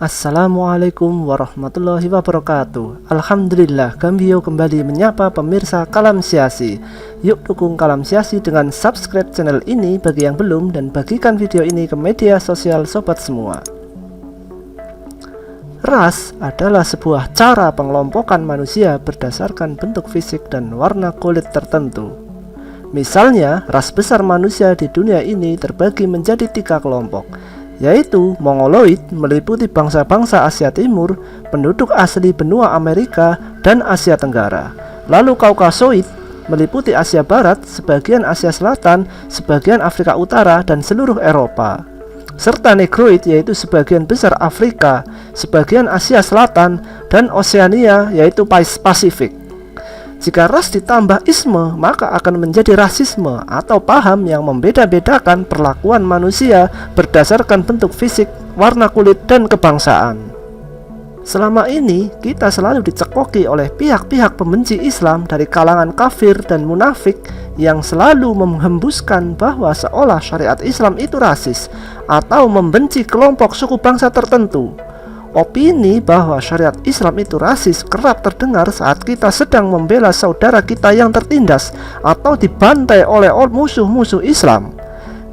Assalamualaikum warahmatullahi wabarakatuh. Alhamdulillah, Gambio kembali menyapa pemirsa Kalam Siasi. Yuk dukung Kalam Siasi dengan subscribe channel ini bagi yang belum, dan bagikan video ini ke media sosial sobat semua. Ras adalah sebuah cara pengelompokan manusia berdasarkan bentuk fisik dan warna kulit tertentu. Misalnya, ras besar manusia di dunia ini terbagi menjadi 3 kelompok, yaitu Mongoloid meliputi bangsa-bangsa Asia Timur, penduduk asli benua Amerika dan Asia Tenggara. Lalu Kaukasoid meliputi Asia Barat, sebagian Asia Selatan, sebagian Afrika Utara dan seluruh Eropa. Serta Negroid yaitu sebagian besar Afrika, sebagian Asia Selatan dan Oseania yaitu Pasifik. Jika ras ditambah isme, maka akan menjadi rasisme atau paham yang membeda-bedakan perlakuan manusia berdasarkan bentuk fisik, warna kulit, dan kebangsaan. Selama ini, kita selalu dicekoki oleh pihak-pihak pembenci Islam dari kalangan kafir dan munafik yang selalu menghembuskan bahwa seolah syariat Islam itu rasis atau membenci kelompok suku bangsa tertentu. Opini bahwa syariat Islam itu rasis kerap terdengar saat kita sedang membela saudara kita yang tertindas atau dibantai oleh musuh-musuh Islam.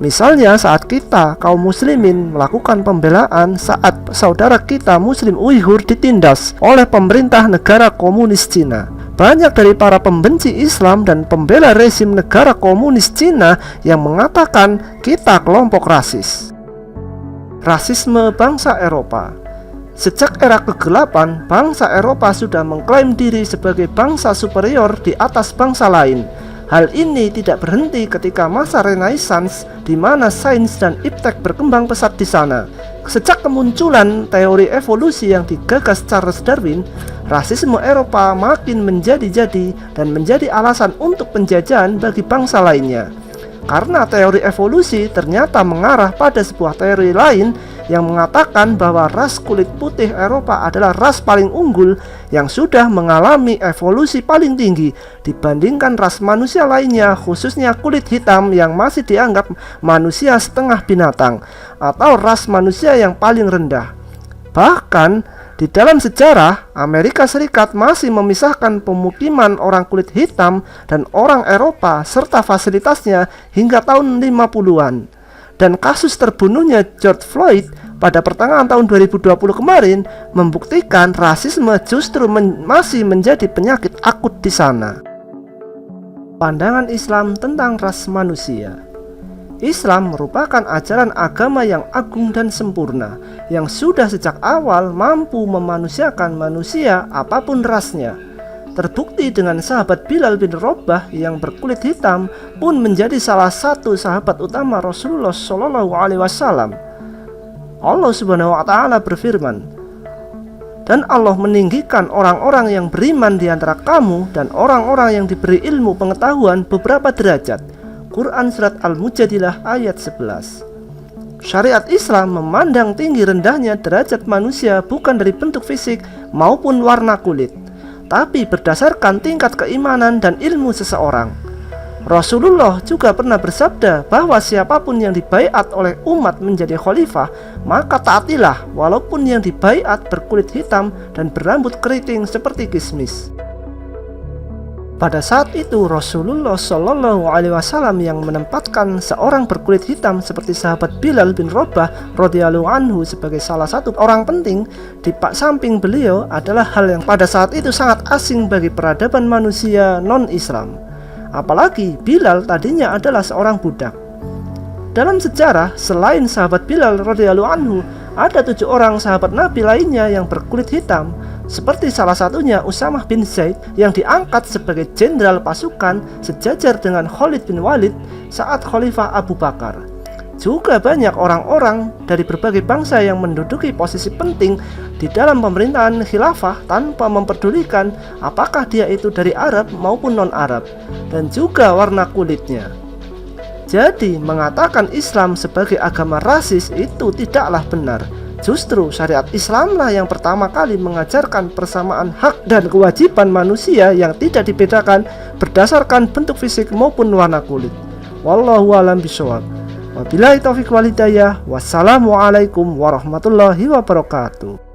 Misalnya saat kita, kaum muslimin, melakukan pembelaan saat saudara kita muslim Uighur ditindas oleh pemerintah negara komunis Cina. Banyak dari para pembenci Islam dan pembela rezim negara komunis Cina yang mengatakan kita kelompok rasis. Rasisme bangsa Eropa. Sejak era kegelapan, bangsa Eropa sudah mengklaim diri sebagai bangsa superior di atas bangsa lain. Hal ini tidak berhenti ketika masa Renaissance, di mana sains dan iptek berkembang pesat di sana. Sejak kemunculan teori evolusi yang digagas Charles Darwin, rasisme Eropa makin menjadi-jadi dan menjadi alasan untuk penjajahan bagi bangsa lainnya. Karena teori evolusi ternyata mengarah pada sebuah teori lain yang mengatakan bahwa ras kulit putih Eropa adalah ras paling unggul yang sudah mengalami evolusi paling tinggi dibandingkan ras manusia lainnya, khususnya kulit hitam yang masih dianggap manusia setengah binatang atau ras manusia yang paling rendah. Bahkan di dalam sejarah, Amerika Serikat masih memisahkan pemukiman orang kulit hitam dan orang Eropa serta fasilitasnya hingga tahun 50-an. Dan kasus terbunuhnya George Floyd pada pertengahan tahun 2020 kemarin membuktikan rasisme justru masih menjadi penyakit akut di sana. Pandangan Islam tentang ras manusia. Islam merupakan ajaran agama yang agung dan sempurna, yang sudah sejak awal mampu memanusiakan manusia apapun rasnya. Terbukti dengan sahabat Bilal bin Rabah yang berkulit hitam pun menjadi salah satu sahabat utama Rasulullah SAW. Allah Subhanahu wa Ta'ala berfirman, "Dan Allah meninggikan orang-orang yang beriman di antara kamu dan orang-orang yang diberi ilmu pengetahuan beberapa derajat." Quran Surat Al-Mujadilah ayat 11. Syariat Islam memandang tinggi rendahnya derajat manusia bukan dari bentuk fisik maupun warna kulit, tapi berdasarkan tingkat keimanan dan ilmu seseorang. Rasulullah juga pernah bersabda bahwa siapapun yang dibaiat oleh umat menjadi khalifah, maka taatilah walaupun yang dibaiat berkulit hitam dan berambut keriting seperti kismis. Pada saat itu Rasulullah SAW yang menempatkan seorang berkulit hitam seperti sahabat Bilal bin Rabah radhiyallahu anhu sebagai salah satu orang penting di samping beliau adalah hal yang pada saat itu sangat asing bagi peradaban manusia non-Islam. Apalagi Bilal tadinya adalah seorang budak. Dalam sejarah, selain sahabat Bilal radhiyallahu anhu, ada 7 orang sahabat Nabi lainnya yang berkulit hitam, seperti salah satunya Usamah bin Zaid yang diangkat sebagai jenderal pasukan sejajar dengan Khalid bin Walid saat Khalifah Abu Bakar. Juga banyak orang-orang dari berbagai bangsa yang menduduki posisi penting di dalam pemerintahan khilafah tanpa memperdulikan apakah dia itu dari Arab maupun non-Arab, dan juga warna kulitnya. Jadi mengatakan Islam sebagai agama rasis itu tidaklah benar. Justru syariat Islamlah yang pertama kali mengajarkan persamaan hak dan kewajiban manusia yang tidak dibedakan berdasarkan bentuk fisik maupun warna kulit. Wallahu a'lam bishawab. Wabillahi taufiq walhidayah. Wassalamualaikum warahmatullahi wabarakatuh.